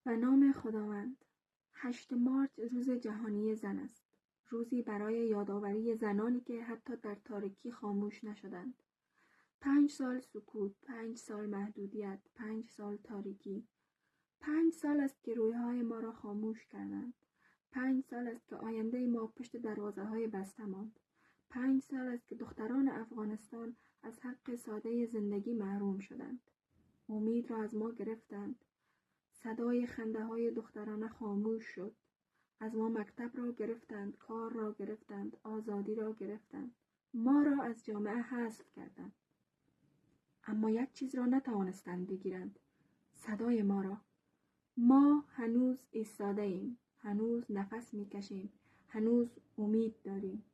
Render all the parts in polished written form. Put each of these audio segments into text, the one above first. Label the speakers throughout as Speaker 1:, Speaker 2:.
Speaker 1: به نام خداوند. 8 مارس روز جهانی زن است. روزی برای یادآوری زنانی که حتی در تاریکی خاموش نشدند. 5 سال سکوت، 5 سال محدودیت، 5 سال تاریکی. 5 سال است که رویهای ما را خاموش کردند. 5 سال است که آینده ما پشت دروازه‌های بسته ماند. 5 سال است که دختران افغانستان از حق ساده زندگی محروم شدند. امید را از ما گرفتند. صدای خنده های دخترانه خاموش شد. از ما مکتب را گرفتند، کار را گرفتند، آزادی را گرفتند. ما را از جامعه حذف کردند. اما یک چیز را نتوانستند بگیرند. صدای ما را. ما هنوز ایستاده ایم. هنوز نفس میکشیم. هنوز امید داریم.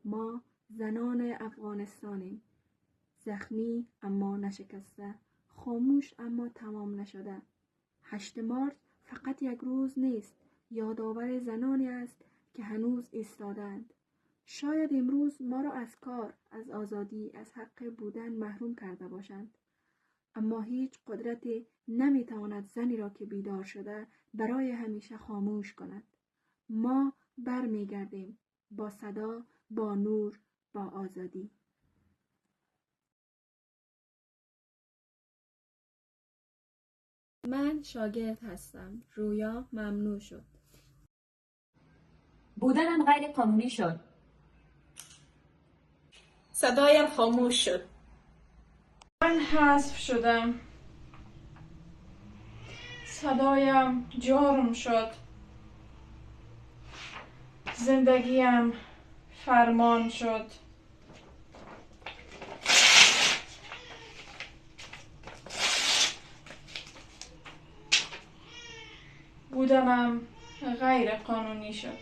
Speaker 1: ما زنان افغانستانیم. زخمی اما نشکسته. خاموش اما تمام نشده. 8 مارس فقط یک روز نیست، یادآور زنانی است که هنوز ایستادند. شاید امروز ما را از کار، از آزادی، از حق بودن محروم کرده باشند. اما هیچ قدرتی نمیتواند زنی را که بیدار شده برای همیشه خاموش کند. ما برمیگردیم با صدا، با نور، با آزادی. من شاگرد هستم. رویا ممنوع شد.
Speaker 2: بودنم غیر قانونی شد.
Speaker 3: صدایم خاموش شد.
Speaker 4: من حذف شدم. صدایم جرم شد. زندگیم فرمان شد. بودنم غیر قانونی شد.